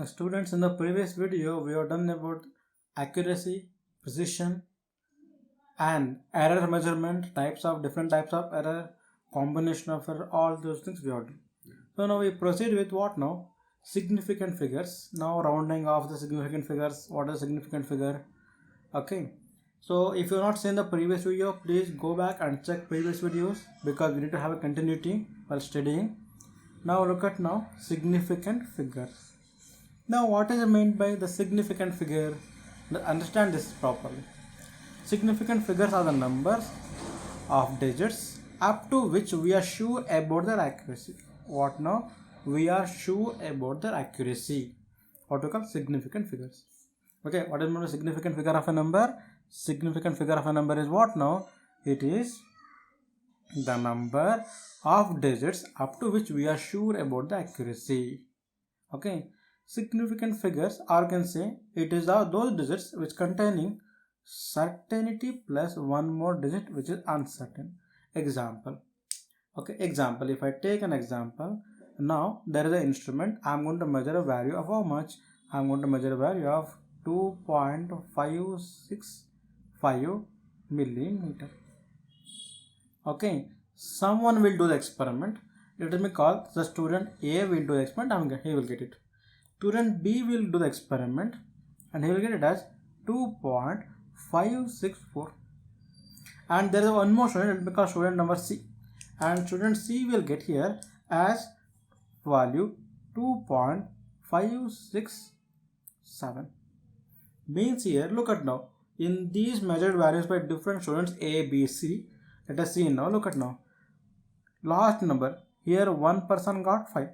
Students, in the previous video we have done about accuracy, precision and error measurement, different types of error, combination of error, all those things we have done. So now we proceed with what now? Significant figures. Now rounding off the significant figures. What is significant figure? Okay. So if you have not seen the previous video, please go back and check previous videos because we need to have a continuity while studying. Now look at now significant figures. Now what is meant by the significant figure? Understand this properly. Significant figures are the numbers of digits up to which we are sure about their accuracy. What now? We are sure about their accuracy. What we call significant figures. Okay, what is meant by significant figure of a number? Significant figure of a number is what now? It is the number of digits up to which we are sure about the accuracy. Okay. Significant figures, or can say it is those digits which containing certainty plus one more digit which is uncertain. Example. Okay, example. If I take an example, now there is an instrument. I am going to measure a value of how much? I am going to measure a value of 2.565 millimeter. Okay, someone will do the experiment. Let me call the student A will do the experiment and he will get it. Student B will do the experiment and he will get it as 2.564. And there is one more student because student number C, and student C will get here as value 2.567. Means here, look at now, in these measured values by different students A, B, C, let us see now, look at now. Last number, here one person got 5.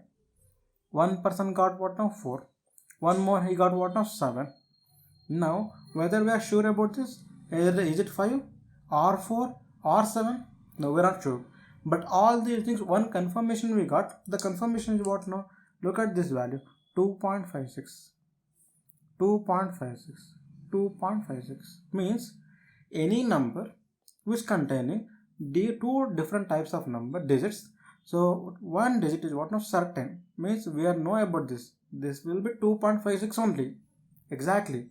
One person got what now? 4. One more he got what now? 7. Now whether we are sure about this, either is it 5 or 4 or 7? No, we are not sure. But all these things, one confirmation we got. The confirmation is what now? Look at this value, 2.56. 2.56. 2.56 means any number which containing two different types of number digits. So one digit is what now? Certain, means we are know about this. This will be 2.56 only. Exactly.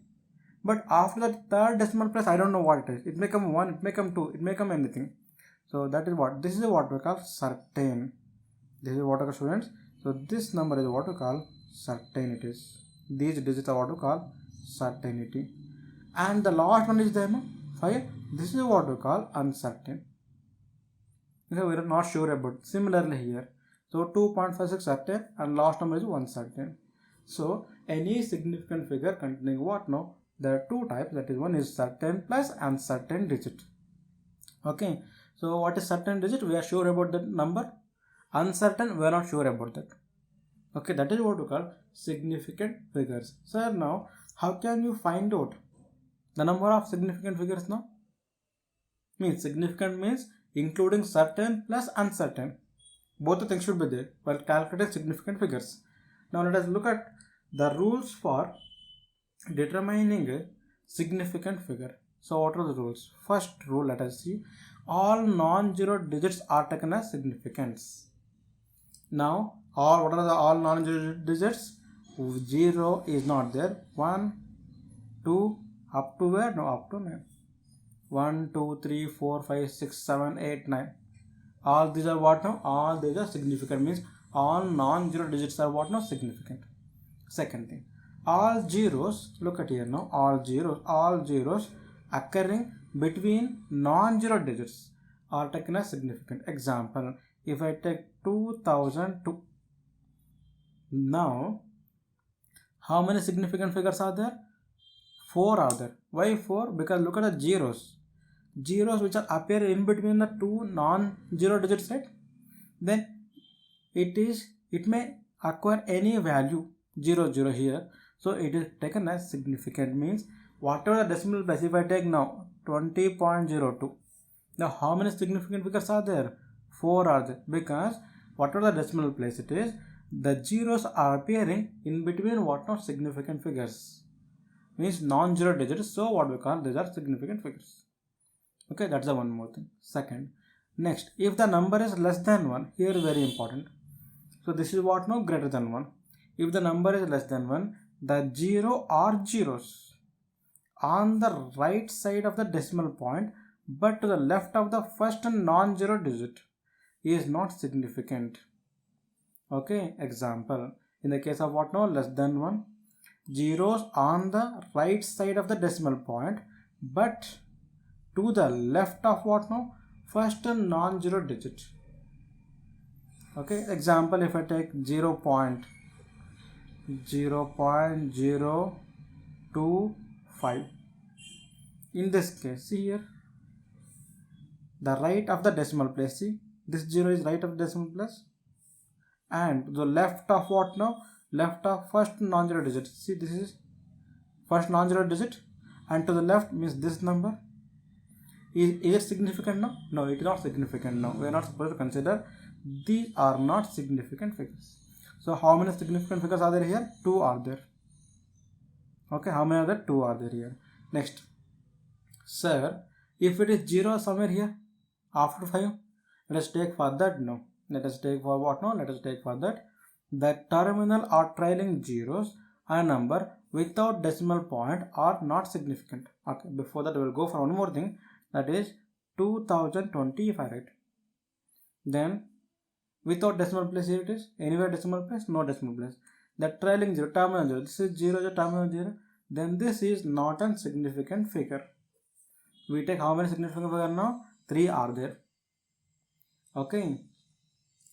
But after that third decimal place, I don't know what it is. It may come 1, it may come 2, it may come anything. So that is what. This is what we call certain. This is what we call, students. So this number is what we call certainties. These digits are what we call certainty. And the last one is there, no? 5. This is what we call uncertain. Okay, we are not sure about. Similarly here, so 2.56 certain and last number is uncertain. So any significant figure containing what now? There are two types, that is one is certain plus uncertain digit. Okay, so what is certain digit? We are sure about that number. Uncertain, we are not sure about that. Okay, that is what we call significant figures. Sir, now how can you find out the number of significant figures now? Means significant means including certain plus uncertain. Both the things should be there while calculating significant figures. Now let us look at the rules for determining a significant figure. So what are the rules? First rule, let us see. All non-zero digits are taken as significance. Now what are the all non-zero digits? 0 is not there. 1, 2, up to where? No, up to 9. 1, 2, 3, 4, 5, 6, 7, 8, 9. All these are what now? All these are significant, means all non-zero digits are what now? Significant. Second thing, all zeros, look at here now, all zeros occurring between non-zero digits are taken as significant. Example, if I take 2002, now how many significant figures are there? 4 are there. Why 4? Because look at the zeros which are appear in between the two non-zero digits, right? Then it may acquire any value 0 0 here, so it is taken as significant, means whatever the decimal place. If I take now 20.02, now how many significant figures are there? 4 are there, because whatever the decimal place it is, the zeros are appearing in between what not significant figures, means non-zero digits. So what we call, these are significant figures. Okay, that's the one more thing. Second, next, if the number is less than 1, here very important. So this is what now? Greater than 1. If the number is less than 1, the 0 or zeros on the right side of the decimal point but to the left of the first non-zero digit is not significant. Okay, example, in the case of what now, less than 1, zeros on the right side of the decimal point but to the left of what now, first non-zero digit. Okay, example, if I take 0.025, in this case, see here, the right of the decimal place, see, this 0 is right of the decimal place, and the left of what now, left of first non-zero digit, see, this is first non-zero digit, and to the left means this number. Is it significant now? No, it is not significant now. We are not supposed to consider. These are not significant figures. So how many significant figures are there here? 2 are there. Okay, how many are there? 2 are there here. Next, sir, if it is 0 somewhere here after 5, let us take for that now. Let us take for what now? Let us take for that the terminal or trailing zeros a number without decimal point are not significant. Okay, before that we will go for one more thing, that is 2020 if I write. Then without decimal place, here it is, anywhere decimal place, no decimal place. The trailing zero, terminal zero, this is 0, terminal 0, then this is not a significant figure. We take how many significant figures now? 3 are there. Okay,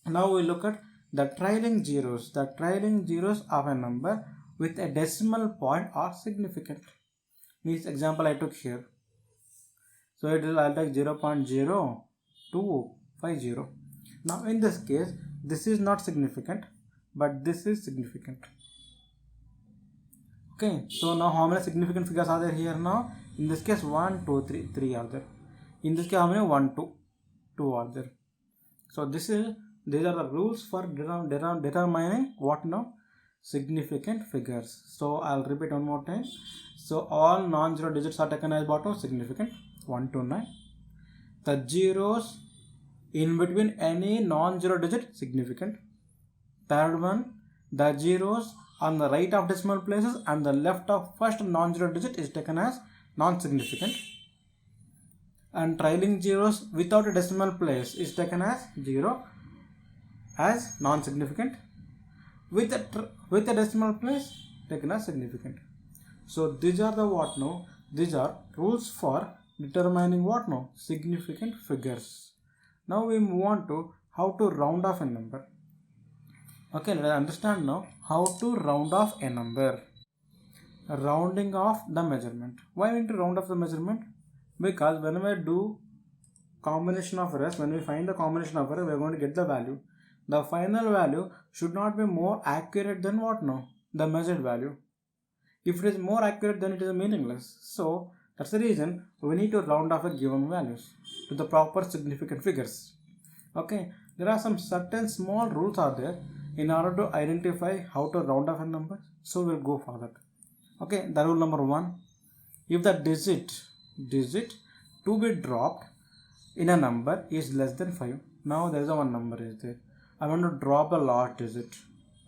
now we look at the trailing zeros. The trailing zeros of a number with a decimal point are significant. Means example I took here. So it is, I'll take 0.0250. Now in this case, this is not significant, but this is significant. Okay, so now how many significant figures are there here now? In this case, 1, 2, 3, 3 are there. In this case, how many? 1, 2, 2 are there. So these are the rules for determining what now? Significant figures. So I'll repeat one more time. So all non-zero digits are taken as what? Significant. 1 to 9. The zeros in between any non-zero digit significant. Third one, the zeros on the right of decimal places and the left of first non-zero digit is taken as non-significant. And trailing zeros without a decimal place is taken as 0 as non-significant. With a decimal place taken as significant. So these are the what now? These are rules for determining what now? Significant figures. Now we move on to how to round off a number. Okay, let us understand now how to round off a number. Rounding off the measurement. Why we need to round off the measurement? Because when we do combination of errors, when we find the combination of errors, we are going to get the value. The final value should not be more accurate than what now? The measured value. If it is more accurate, then it is meaningless. So that's the reason we need to round off a given values to the proper significant figures. Okay, there are some certain small rules are there in order to identify how to round off a number. So we'll go for that. Okay, the rule number 1: if the digit to be dropped in a number is less than 5. Now there is a one number is there. I want to drop a large digit.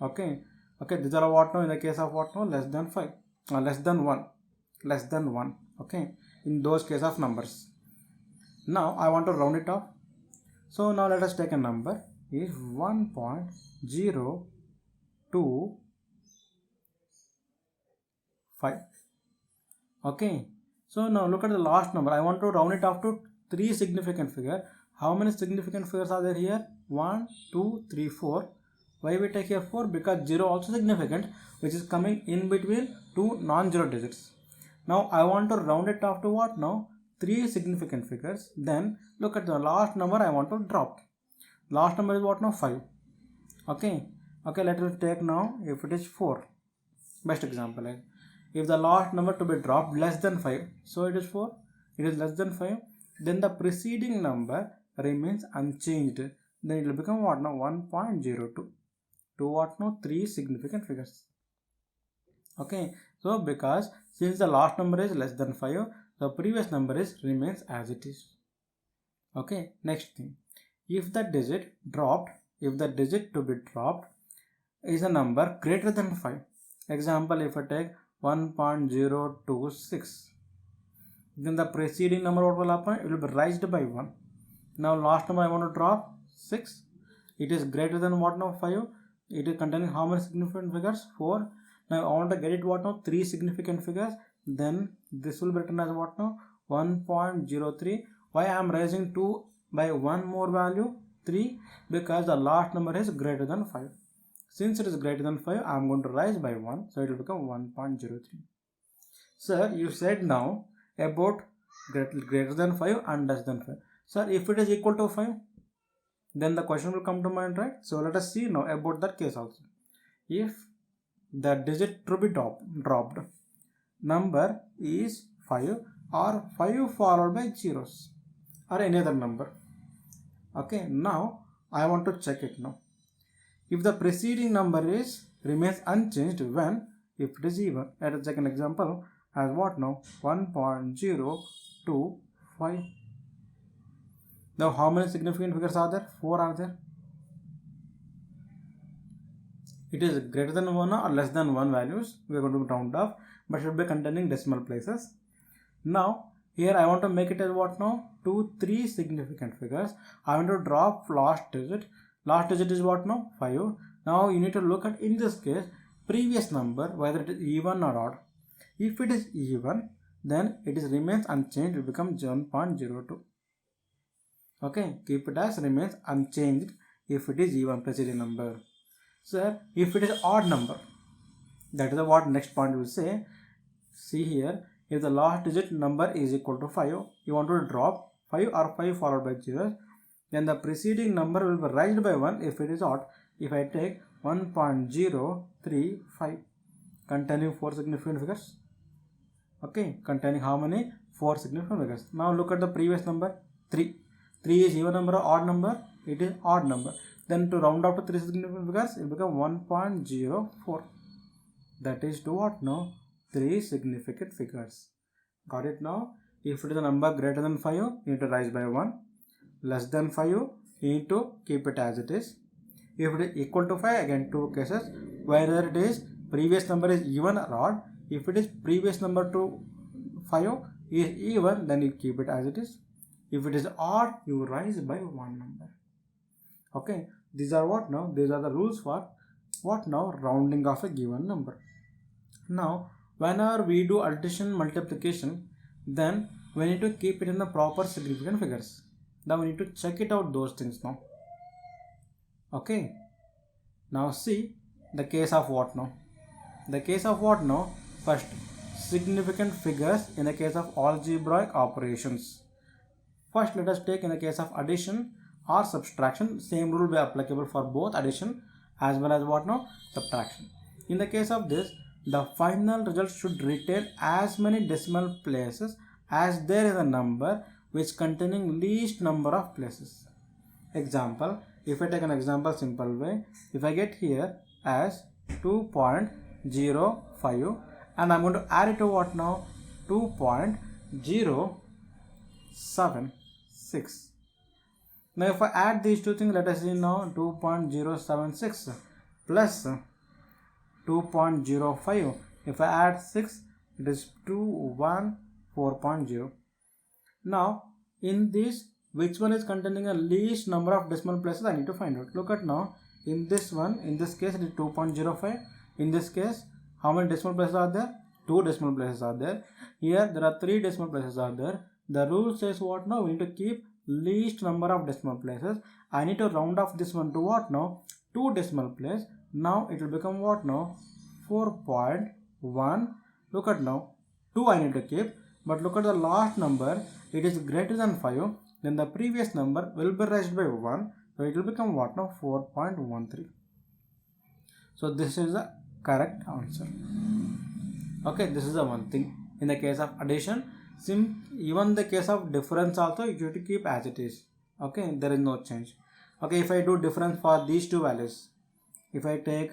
Okay, these are what now? In the case of what now? Less than 5, less than 1, less than 1. Okay, in those case of numbers. Now I want to round it off. So now let us take a number is 1.025. Okay, so now look at the last number. I want to round it off to 3 significant figures. How many significant figures are there here? 1, 2, 3, 4. Why we take here 4? Because 0 also significant, which is coming in between 2 non-zero digits. Now I want to round it off to what now? 3 significant figures. Then look at the last number I want to drop. Last number is what now? 5. Okay, let us take now if it is 4. Best example is if the last number to be dropped less than 5, so it is 4. It is less than 5. Then the preceding number remains unchanged. Then it will become what now? 1.02. To what now? 3 significant figures. Okay, so because since the last number is less than 5, the previous number remains as it is. Okay, next thing, if the digit to be dropped is a number greater than 5. Example, if I take 1.026, then the preceding number what will happen? It will be raised by 1. Now last number I want to drop 6. It is greater than what now? 5. It is containing how many significant figures? 4. Now I want to get it what now? 3 significant figures. Then this will be written as what now? 1.03. Why I am raising 2 by 1 more value? 3. Because the last number is greater than 5. Since it is greater than 5, I am going to raise by 1. So it will become 1.03. Sir, you said now about greater than 5 and less than 5. Sir, if it is equal to 5, then the question will come to mind, right? So let us see now about that case also. If the digit to be dropped, number is 5 or 5 followed by zeros or any other number. Okay, now I want to check it now. If the preceding number remains unchanged when if it is even. Let us take an example as what now? 1.025. Now how many significant figures are there? 4 are there. It is greater than 1 or less than 1 values. We are going to round off, but should be containing decimal places. Now here I want to make it as what now? 2, 3 significant figures. I want to drop last digit. Last digit is what now? 5. Now you need to look at, in this case, previous number, whether it is even or odd. If it is even, then it remains unchanged. It becomes 1.02. Okay, keep it as remains unchanged if it is even preceding number. So if it is odd number, that is what next point will say. See here, if the last digit number is equal to 5, you want to drop 5 or 5 followed by 0, then the preceding number will be raised by 1 if it is odd. If I take 1.035 containing 4 significant figures. Okay, containing how many? 4 significant figures. Now look at the previous number, 3. 3 is even number or odd number? It is odd number. Then to round up to 3 significant figures, it becomes 1.04. That is to what now? 3 significant figures. Got it now? If it is a number greater than 5, you need to rise by 1. Less than 5, you need to keep it as it is. If it is equal to 5, again 2 cases. Whether it is previous number is even or odd. If it is previous number to 5 is even, then you keep it as it is. If it is odd, you rise by 1 number. Okay, these are what now? These are the rules for what now? Rounding of a given number. Now, whenever we do addition, multiplication, then we need to keep it in the proper significant figures. Now we need to check it out those things now. Okay, now see the case of what now? The case of what now? First, significant figures in the case of algebraic operations. First, let us take in the case of addition or subtraction. Same rule will be applicable for both addition as well as what now? Subtraction. In the case of this, the final result should retain as many decimal places as there is a number which containing least number of places. Example, if I take an example simple way, if I get here as 2.05 and I'm going to add it to what now? 2.076. Now if I add these two things, let us see now 2.076 plus 2.05. If I add 6, it is 214.0. Now in this, which one is containing a least number of decimal places? I need to find out. Look at now, in this one, in this case it is 2.05. In this case, how many decimal places are there? 2 decimal places are there. Here there are 3 decimal places are there. The rule says what now? We need to keep least number of decimal places. I need to round off this one to what now? 2 decimal place. Now it will become what now? 4.1. Look at now, 2 I need to keep, but look at the last number. It is greater than 5. Then the previous number will be raised by 1. So it will become what now? 4.13. So this is the correct answer. Okay, this is the one thing. In the case of addition, even the case of difference also, you have to keep as it is. Okay, there is no change. Okay, if I do difference for these two values, if I take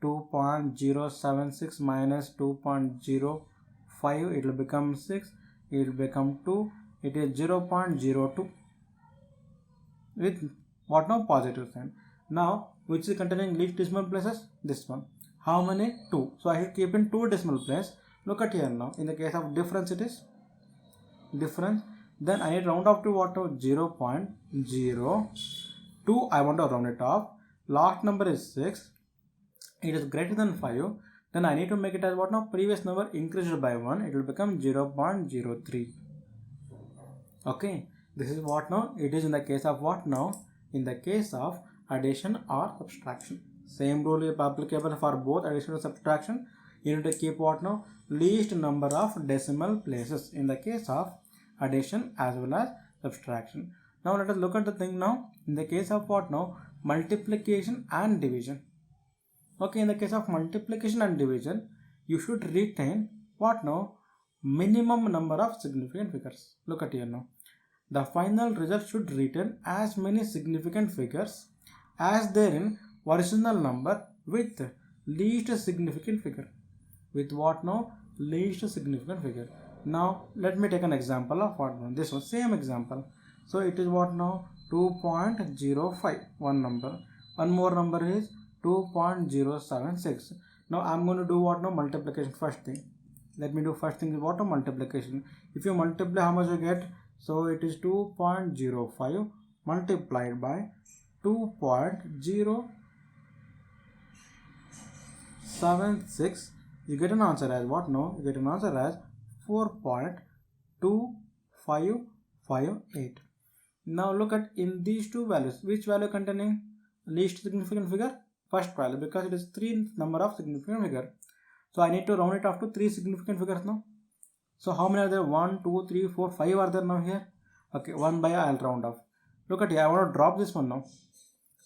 2.076 minus 2.05, it will become 6, it will become 2, it is 0.02 with what now? Positive sign. Now, which is containing least decimal places? This one. How many? 2. So I should keep in 2 decimal place. Look at here now. In the case of difference, it is difference. Then I need round off to what? 0.02. I want to round it off. Last number is 6. It is greater than 5. Then I need to make it as what now? Previous number increased by 1. It will become 0.03. Okay. This is what now? It is in the case of what now? In the case of addition or subtraction. Same rule is applicable for both addition and subtraction. You need to keep what now? Least number of decimal places in the case of addition as well as subtraction. Now let us look at the thing now. In the case of what now? Multiplication and division. Okay, in the case of multiplication and division, you should retain what now? Minimum number of significant figures. Look at here now. The final result should retain as many significant figures as there in original number with least significant figure. With what now? Least significant figure. Now let me take an example of what now? This one, same example. So it is what now? 2.05. One number. One more number is 2.076. Now I'm going to do what now? Multiplication first thing. Let me do first thing is what? Multiplication. If you multiply, how much you get? So it is 2.05 multiplied by 2.076. You get an answer as what? No, you get an answer as 4.2558. Now look at in these two values, which value containing least significant figure? First value, because it is 3 number of significant figure. So I need to round it off to 3 significant figures now. So how many are there? 1, 2, 3, 4, 5 are there now here. Okay, 1 by I'll round off. Look at here, I want to drop this one now.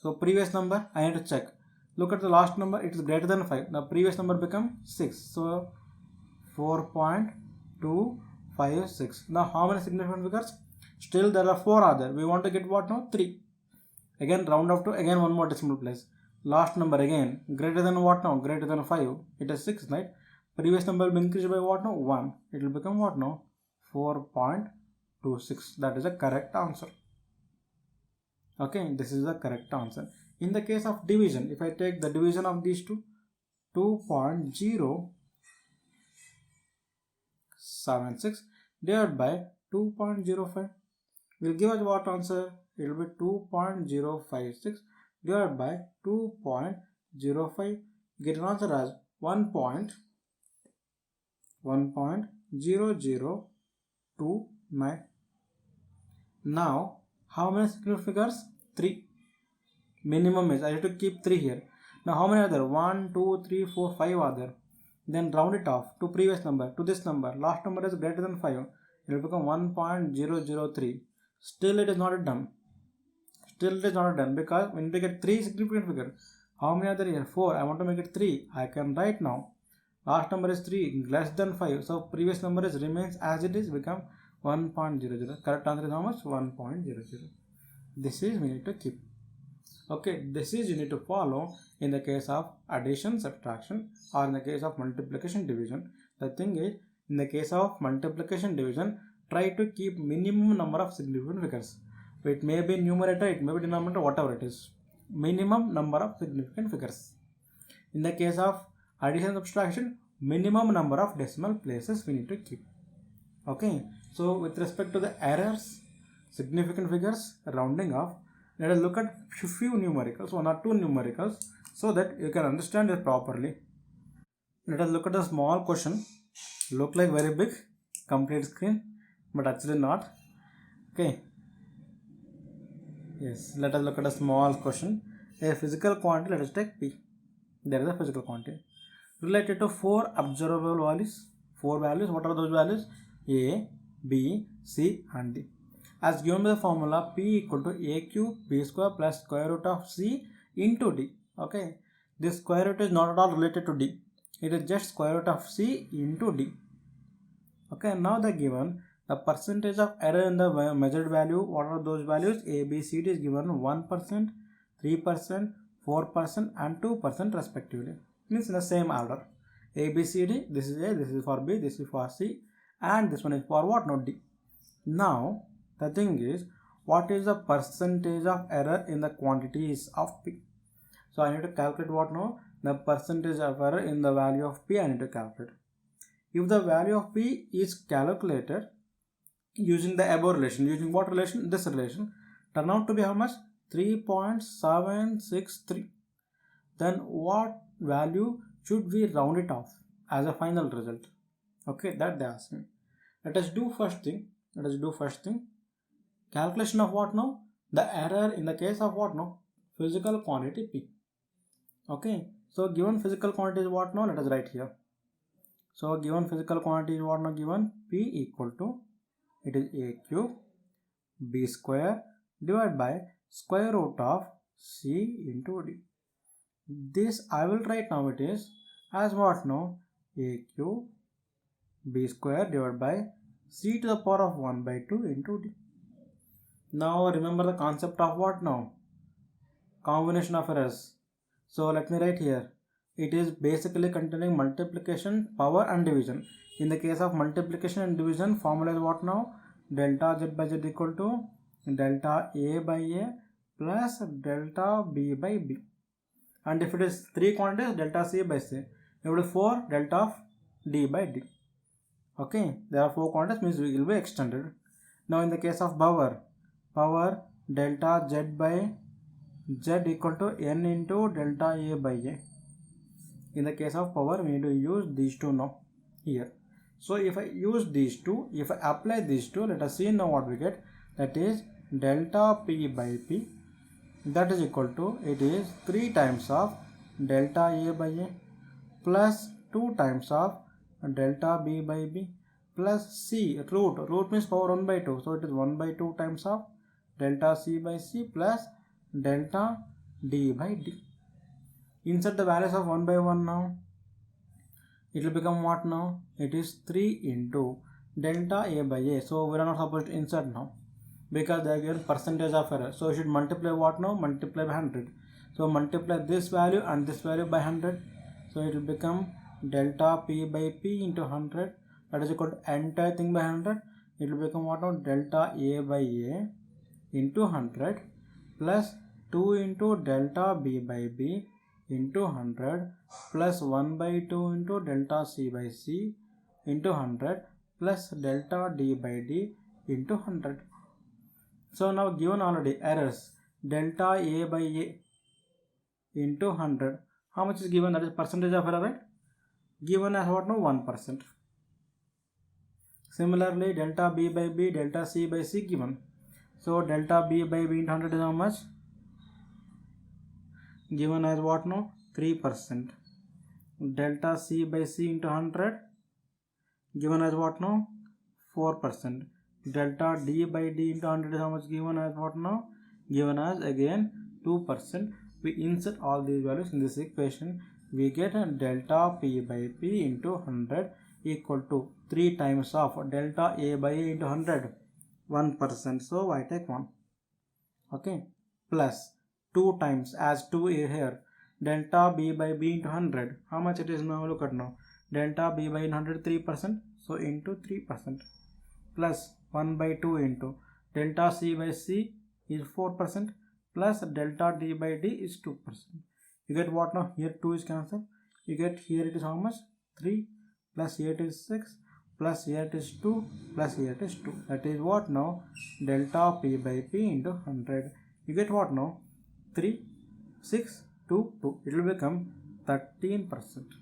So previous number, I need to check. Look at the last number, it is greater than 5. The previous number become 6. So 4.256. Now how many significant figures? Still there are 4 other. We want to get what now? 3. Again round off to again one more decimal place. Last number again greater than what now? Greater than 5. It is 6, right? Previous number will be increased by what now? 1. It will become what now? 4.26. That is the correct answer. Okay, this is the correct answer. In the case of division, if I take the division of these two, 2.076 divided by 2.05 will give us what answer? It will be 2.056 divided by 2.05. Get an answer as 1.0029. Now how many significant figures? 3. Minimum is, I have to keep 3 here. Now how many are there? 1, 2, 3, 4, 5 are there. Then round it off to previous number, to this number. Last number is greater than 5. It will become 1.003. Still it is not done. Still it is not done because we need to get 3 significant figures. How many are there here? 4. I want to make it 3. I can write now. Last number is 3, less than 5. So previous number is remains as it is, become 1.00. Correct answer is how much? 1.00. This is we need to keep. Okay, this is you need to follow in the case of addition, subtraction, or in the case of multiplication, division. The thing is, in the case of multiplication, division, try to keep minimum number of significant figures. It may be numerator, it may be denominator, whatever it is. Minimum number of significant figures. In the case of addition, subtraction, minimum number of decimal places we need to keep. Okay, so with respect to the errors, significant figures, rounding off, let us look at few numericals, 1 or 2 numericals, so that you can understand it properly. Let us look at a small question. Look like very big, complete screen, but actually not. Okay. Yes, let us look at a small question. A physical quantity, let us take P. There is a physical quantity related to 4 observable values. 4 values. What are those values? A, B, C and D. As given by the formula, P equal to A cube B square plus square root of C into D. Okay. This square root is not at all related to D. It is just square root of C into D. Okay. Now the given the percentage of error in the measured value. What are those values? A, B, C, D is given 1%, 3%, 4% and 2% respectively. Means in the same order. A, B, C, D. This is A, this is for B, this is for C, and this one is for what? Not D. Now the thing is, what is the percentage of error in the quantities of P? So I need to calculate what now? the percentage of error in the value of P I need to calculate. If the value of P is calculated using the above relation, using what relation? This relation, turn out to be how much? 3.763. Then what value should we round it off as a final result? Okay, that they ask me. Let us do first thing. Calculation of what now? The error in the case of what now? Physical quantity P. Okay, so given physical quantity is what now? Let us write here. So given physical quantity is what now? Given P equal to, it is A cube B square divided by square root of C into D. This I will write now, it is as what now? A cube B square divided by C to the power of 1 by 2 into D. Now remember the concept of what now? Combination of errors. So let me write here. It is basically containing multiplication, power and division. In the case of multiplication and division, formula is what now? Delta Z by Z equal to delta A by A plus delta B by B. And if it is 3 quantities, delta C by C. If it is 4, delta of D by D. Okay, there are 4 quantities, means we will be extended. Now in the case of power delta Z by Z equal to N into delta A by A. In the case of power, we need to use these two now here. So if I use these two, if I apply these two, let us see now what we get. That is delta P by P, that is equal to, it is 3 times of delta A by A plus 2 times of delta B by B plus C, root means power 1 by 2, so it is 1 by 2 times of delta C by C plus delta D by D. Insert the values of 1 by 1 now. It will become what now? It is 3 into delta A by A. So we are not supposed to insert now because they are given percentage of error. So you should multiply what now? Multiply by 100. So multiply this value and this value by 100. So it will become delta P by P into 100. That is equal to entire thing by 100. It will become what now? Delta A by A into 100 plus 2 into delta B by B into 100 plus 1 by 2 into delta C by C into 100 plus delta D by D into 100. So now given already errors, delta A by A into 100, how much is given? That is percentage of error, right? Given as what now? 1%. Similarly, delta B by B, delta C by C given. So delta B by B into 100 is how much? Given as what now? 3%. Delta C by C into 100 given as what now? 4%. Delta D by D into 100 is how much given as what now? Given as again 2%. We insert all these values in this equation. We get a delta P by P into 100 equal to 3 times of delta A by A into 100, 1%. So I take 1. Okay, plus 2 times, as 2 here, delta B by B into 100. How much it is now? Look at now. Delta B by 100, 3%. So into 3%. Plus 1 by 2 into delta C by C is 4%. Plus delta D by D is 2%. You get what now? Here 2 is cancelled. You get here it is how much? 3 plus here it is 6 plus here it is 2 plus here it is 2. That is what now? Delta P by P into 100. You get what now? 3, 6, 2, 2. It will become 13%.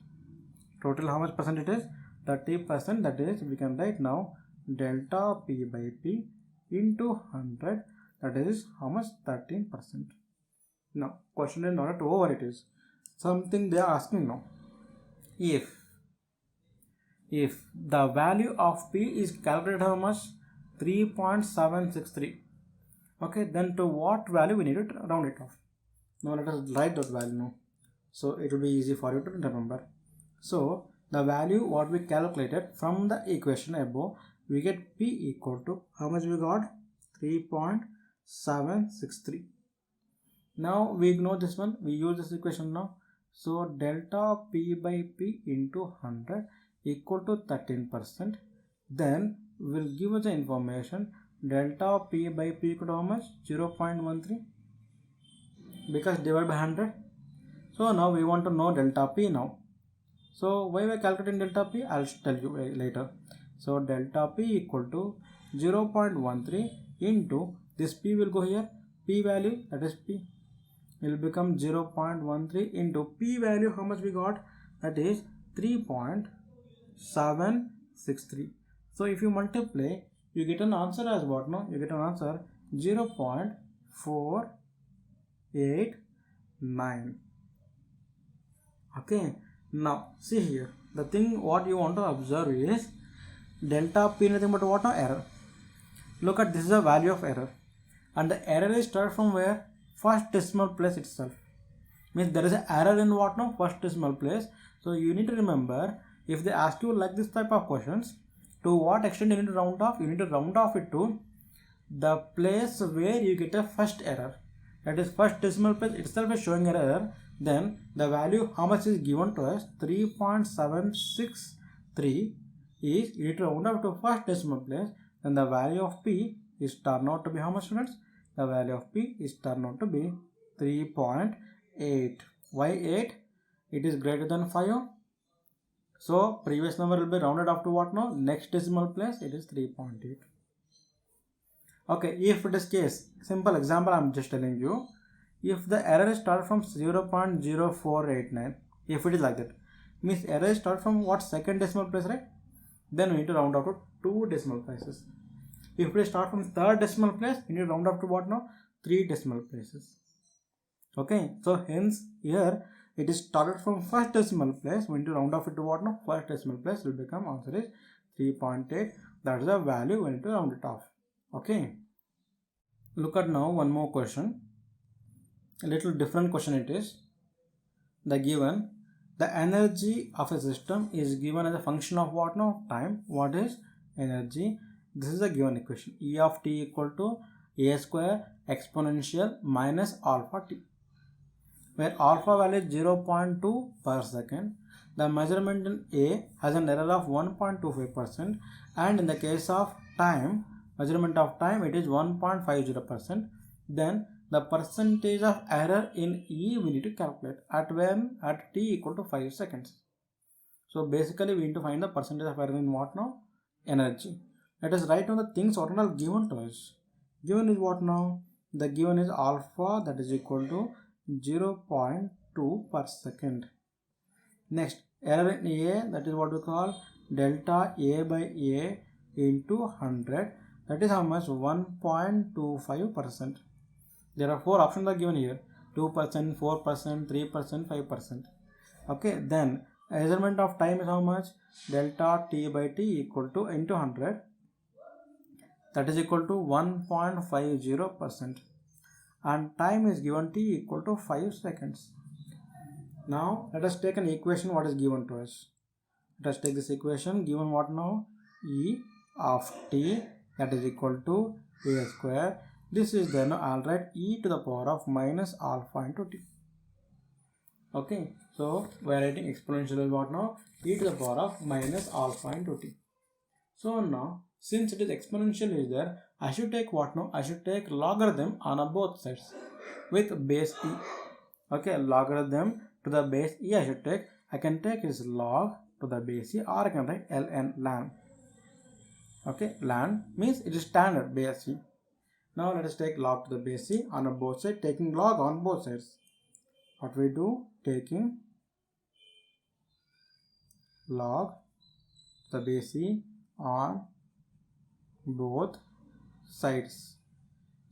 Total how much percent it is? 30%. That is, we can write now delta P by P into 100. That is how much? 13%. Now, question is not over, it is something they are asking now. If the value of P is calculated how much? 3.763. Okay, then to what value we need to round it off? Now let us write that value now. So it will be easy for you to remember. So the value what we calculated from the equation above, we get P equal to how much we got? 3.763. Now we ignore this one, we use this equation now. So delta P by P into 100 equal to 13%. Then we'll give us the information delta P by P equal to how much? 0.13, because divided by 100. So now we want to know delta P now. So why we are calculating delta P, I'll tell you later. So delta P equal to 0.13 into this P will go here, P value, that is P, will become 0.13 into P value, how much we got, that is 3.763. So if you multiply, you get an answer as what? No, you get an answer 0.489. Okay, now see here, the thing what you want to observe is delta P nothing but what? No, error. Look at, this is the value of error, and the error is started from where? First decimal place itself. Means there is an error in what? No, first decimal place. So you need to remember, if they ask you like this type of questions, to what extent you need to round off? You need to round off it to the place where you get a first error, that is first decimal place itself is showing an error. Then the value how much is given to us, 3.763 is, you need to round up to first decimal place. Then the value of P is turned out to be how much, students? The value of P is turned out to be 3.8. Why 8? It is greater than 5. So previous number will be rounded up to what now? Next decimal place, it is 3.8. Okay, if it is case, simple example I am just telling you, if the error is start from 0.0489, if it is like that, means error is start from what? Second decimal place, right? Then we need to round up to 2 decimal places. If we start from third decimal place, we need to round up to what now? 3 decimal places. Okay, so hence here it is started from first decimal place, we need to round off it to what now? First decimal place will become answer is 3.8. That is the value we need to round it off. Okay, look at now one more question, a little different question it is. The given, the energy of a system is given as a function of what now? Time. What is energy? This is a given equation, E of t equal to a square exponential minus alpha t, where alpha value is 0.2 per second. The measurement in A has an error of 1.25%, and in the case of time, measurement of time, it is 1.50%. Then the percentage of error in E we need to calculate at when? At t equal to 5 seconds. So basically we need to find the percentage of error in what now? Energy. Let us write down the things what are given to us. Given is what now? The given is alpha, that is equal to 0.2 per second. Next, error in A, that is what we call delta A by A into 100, that is how much? 1.25%. There are 4 options are given here, 2%, 4%, 3%, 5%. Okay, then measurement of time is how much? Delta T by T equal to into 100, that is equal to 1.50%, and time is given T equal to 5 seconds. Now let us take an equation what is given to us. Let us take this equation given what now? E of t, that is equal to a square. This is then I'll write e to the power of minus alpha into t. Okay, so we are writing exponential is what now? E to the power of minus alpha into t. So now since it is exponential is there, I should take what now? I should take logarithm on both sides with base e. Okay, logarithm to the base e I should take. I can take is log to the base e, or I can write ln. Okay, ln means it is standard base e. Now let us take log to the base e on both sides, taking log on both sides. What we do? Taking log to the base e on both sides.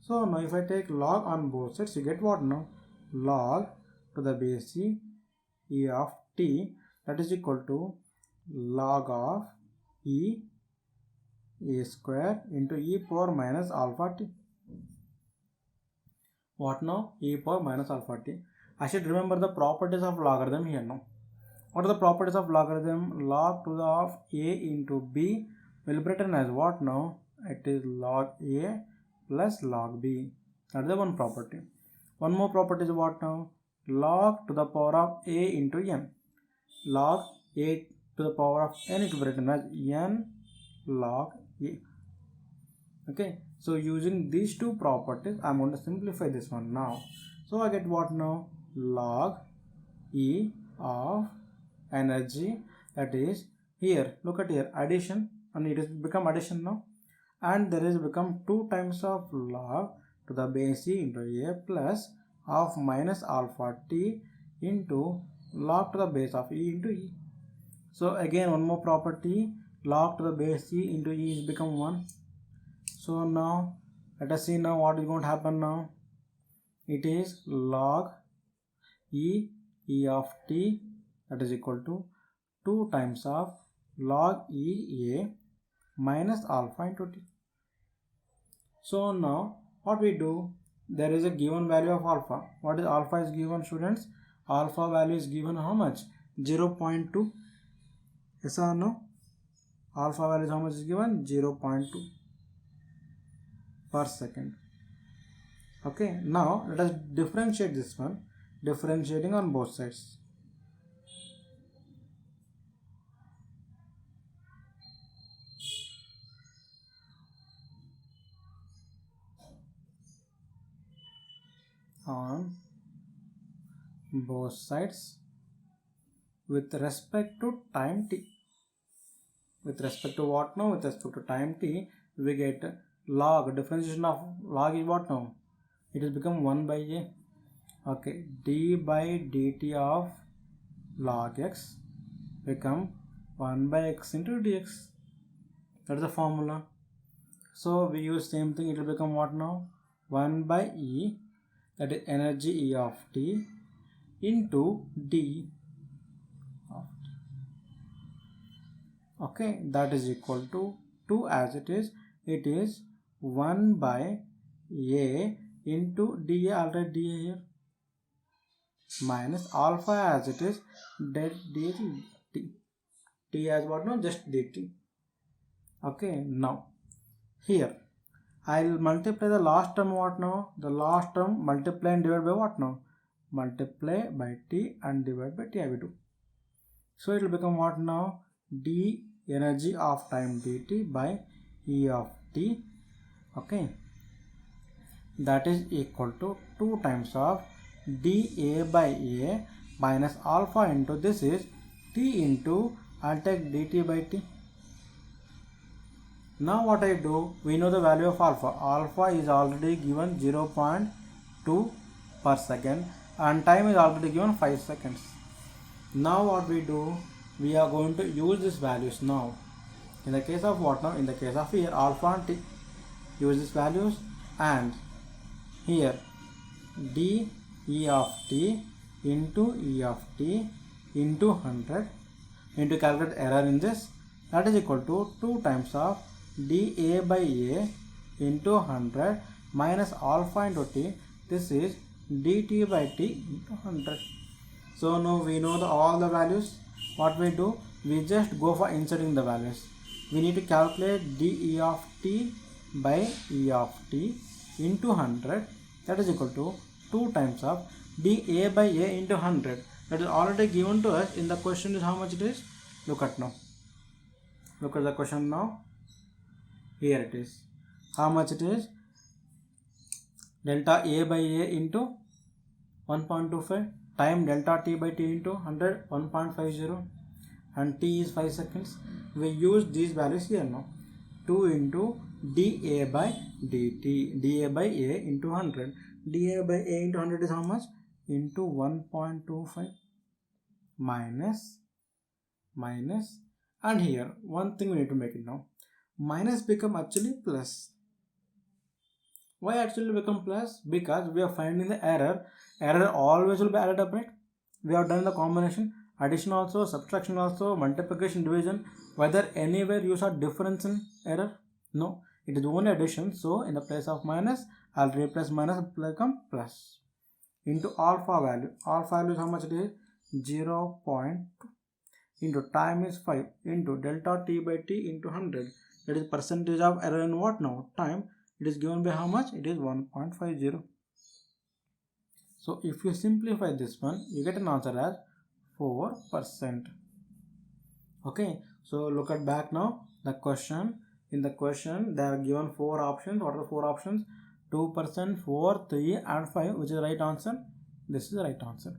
So now if I take log on both sides, you get what now? Log to the base e of t, that is equal to log of e a square into e power minus alpha t. What now? E power minus alpha t. I should remember the properties of logarithm here now. What are the properties of logarithm? Log to the of a into b will be written as what now? It is log a plus log b. That is the one property. One more property is what now? Log to the power of a into n. Log a to the power of n is written as n log a. Okay, so using these two properties, I am going to simplify this one now. So I get what now? Log E of energy, that is here, look at here, addition, and it has become addition now, and there is become 2 times of log to the base e into a plus of minus alpha t into log to the base of e into e. So again one more property, log to the base e into e is become 1. So now let us see now what is going to happen now. It is log e of t, that is equal to 2 times of log e a minus alpha into t. So now what we do, there is a given value of alpha. What is alpha is given, students? Alpha value is given how much? 0.2. Yes or no? Alpha value is how much is given? 0.2 per second. Okay, now let us differentiate this one, differentiating on both sides. On both sides with respect to time t. With respect to what now? With respect to time t, we get log, differentiation of log is what now? It has become 1 by a. Okay, d by dt of log x become 1 by x into dx. That is the formula. So we use same thing, it will become what now? 1 by e, that is energy E of t into d of t. Okay, that is equal to 2 as it is 1 by a into dA, already dA here, minus alpha as it is del dt, t as what now? Just dt. Okay, now here I'll multiply the last term what now? The last term multiply and divide by what now? Multiply by t and divide by t I will do. So it will become what now? D energy of time dt by E of t. Okay, that is equal to 2 times of dA by a minus alpha into this is t into, I'll take dt by t. Now what I do, we know the value of alpha. Alpha is already given 0.2 per second and time is already given 5 seconds. Now what we do, we are going to use these values now. In the case of what now? In the case of here, alpha and t. Use these values, and here d E of t into E of t into 100 into calculate error in this, that is equal to 2 times of dA by a into 100 minus alpha into t, this is dt by t into 100. So now we know all the values. What we do, we just go for inserting the values. We need to calculate dE of t by E of t into 100, that is equal to 2 times of dA by a into 100. That is already given to us in the question. Is how much it is? Look at now. Look at the question now. Here it is. How much it is? Delta A by a into 1.25 time delta t by t into 100, 1.50, and t is 5 seconds. We use these values here now. 2 into dA by dt, dA by a into 100. dA by a into 100 is how much? Into 1.25 minus, and here one thing we need to make it now. Minus become actually plus. Why actually become plus? Because we are finding the error. Error always will be added up, right? We have done the combination, addition also, subtraction also, multiplication, division. Whether anywhere you saw difference in error? No, it is only addition. So in the place of minus, I'll replace minus, become plus. Into alpha value. Alpha value is how much it is? 0.2 into time is 5 into delta t by t into 100. That is percentage of error in what now? Time. It is given by how much? It is 1.50. So if you simplify this one, you get an answer as 4%. Okay, so look at back now the question. In the question, they are given 4 options. What are the 4 options? 2%, 4, 3 and 5, which is the right answer. This is the right answer.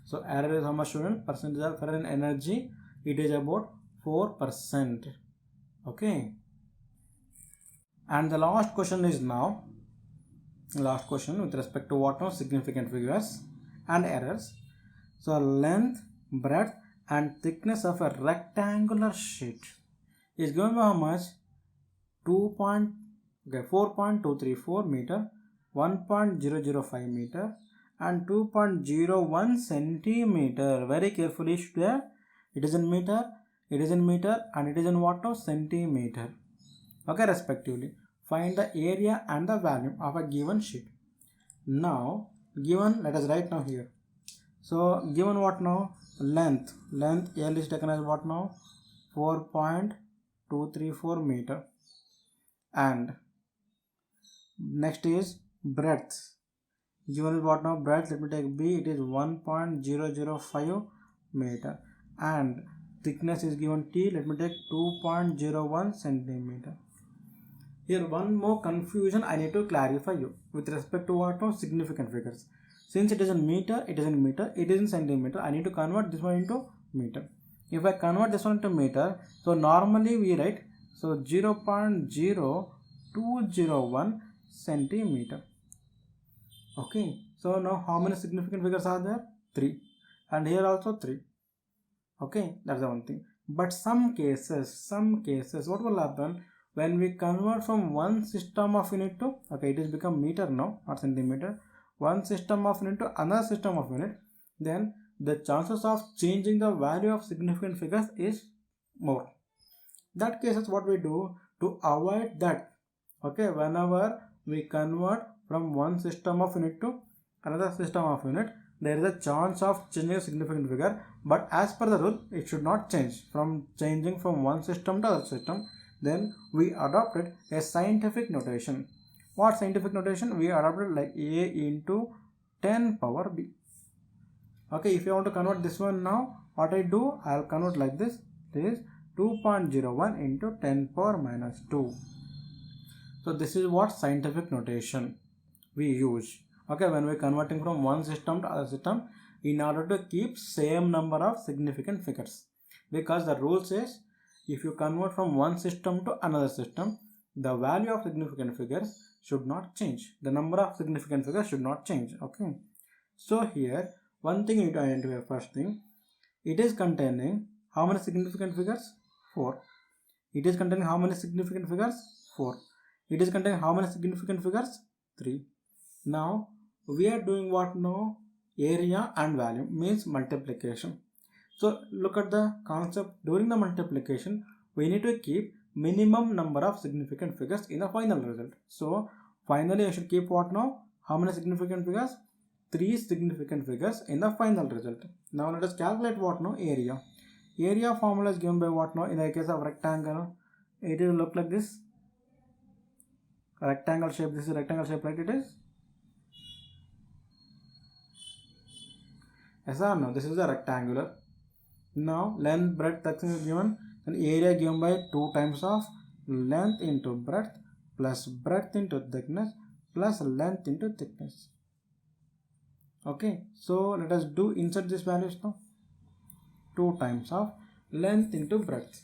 So error is how much, student? Percentage of error in energy, it is about 4%. Okay. And the last question is now, last question with respect to what now? Significant figures and errors. So length, breadth and thickness of a rectangular sheet is given by how much? 4.234 meter, 1.005 meter and 2.01 centimeter. Very carefully, student. It is in meter, it is in meter and it is in what now? Centimeter. Okay, respectively. Find the area and the volume of a given sheet. Now given, let us write now here. So given what now? Length L is taken as what now? 4.234 meter. And next is breadth. Given is what now? Breadth, let me take B, it is 1.005 meter. And thickness is given T, let me take 2.01 centimeter. Here one more confusion I need to clarify you with respect to what now? Significant figures. Since it is in meter, it is in meter, it is in centimeter, I need to convert this one into meter. If I convert this one into meter, so normally we write, so 0.0201 centimeter. Okay, so now how many significant figures are there? 3. And here also 3. Okay, that's the one thing. But some cases, what will happen when we convert from one system of unit to, okay, it is become meter now, not centimeter, one system of unit to another system of unit, then the chances of changing the value of significant figures is more. That cases what we do to avoid that, okay, whenever we convert from one system of unit to another system of unit, there is a chance of changing a significant figure, but as per the rule it should not change from changing from one system to other system. Then we adopted a scientific notation. What scientific notation? We adopted like A into 10 power B. Okay, if you want to convert this one now, what I do, I'll convert like this. This is 2.01 into 10 power minus 2. So this is what scientific notation we use. Okay, when we're converting from one system to other system, in order to keep same number of significant figures. Because the rule says, if you convert from one system to another system, the value of significant figures should not change. The number of significant figures should not change. Okay. So here, one thing you need to identify. First thing, it is containing how many significant figures? 4. It is containing how many significant figures? 4. It is containing how many significant figures? 3. Now, we are doing what now? Area and volume, means multiplication. So look at the concept. During the multiplication, we need to keep minimum number of significant figures in the final result. So finally I should keep what now? How many significant figures? 3 significant figures in the final result. Now let us calculate what now? Area. Area formula is given by what now? In the case of rectangle, it will look like this. Rectangle shape. This is rectangle shape, right? It is. Yes or no? This is a rectangular. Now length, breadth, thickness is given, and area given by 2 times of length into breadth plus breadth into thickness plus length into thickness. Okay, so let us do insert these values now. 2 times of length into breadth.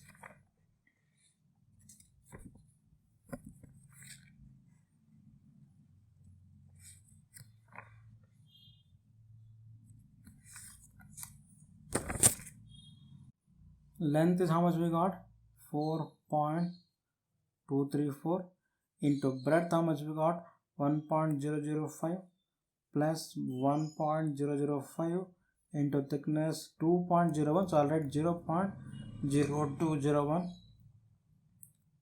Length is how much we got? 4.234 into breadth, how much we got? 1.005 plus 1.005 into thickness 2.01, so I'll write 0.0201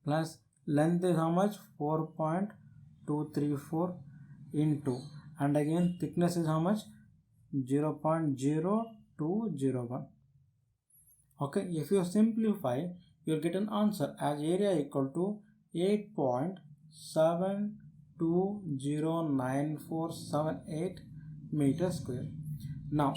plus length is how much? 4.234 into, and again thickness is how much? 0.0201. Okay, if you simplify, you'll get an answer as area equal to 8.720947 meters square. Now,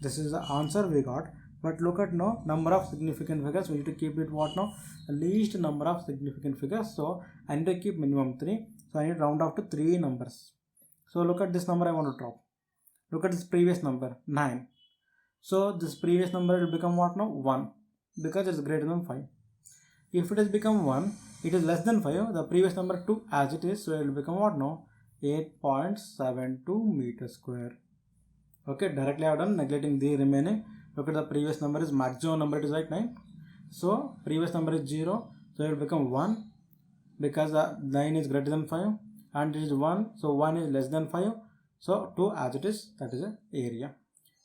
this is the answer we got. But look at now, number of significant figures. We need to keep it what now? Least number of significant figures. So I need to keep minimum 3. So I need to round off to 3 numbers. So look at this number I want to drop. Look at this previous number 9. So this previous number will become what now? 1, because it's greater than 5. If it has become 1, it is less than 5, the previous number 2 as it is, so it will become what now? 8.72 meter square. Okay, directly I have done, neglecting the remaining. Look at the previous number is maximum number, it is right 9. So previous number is 0, so it will become 1 because the 9 is greater than 5 and it is 1, so 1 is less than 5, so 2 as it is, that is the area.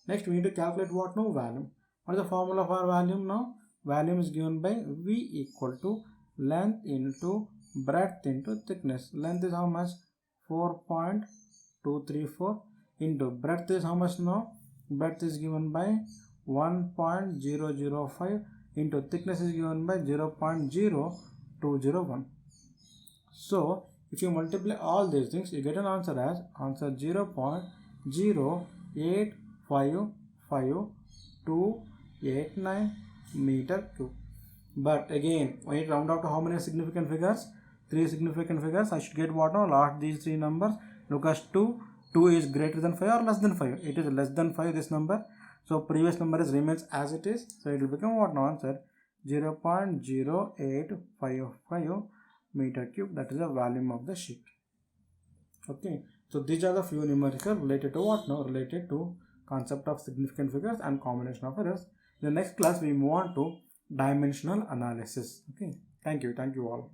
Next we need to calculate what now? Volume. What is the formula for volume now? Volume is given by V equal to length into breadth into thickness. Length is how much? 4.234 into breadth is how much now? Breadth is given by 1.005 into thickness is given by 0.0201. So if you multiply all these things, you get an answer as 0.0855289 meter cube. But again, when you round out to how many significant figures? 3 significant figures. I should get what now? Last these 3 numbers. Look as 2. 2 is greater than 5 or less than 5? It is less than 5, this number. So previous number remains as it is. So it will become what now? Answer 0.0855 meter cube. That is the volume of the sheet. Okay. So these are the few numericals related to what now? Related to concept of significant figures and combination of errors. In the next class we move on to dimensional analysis. Okay. Thank you all.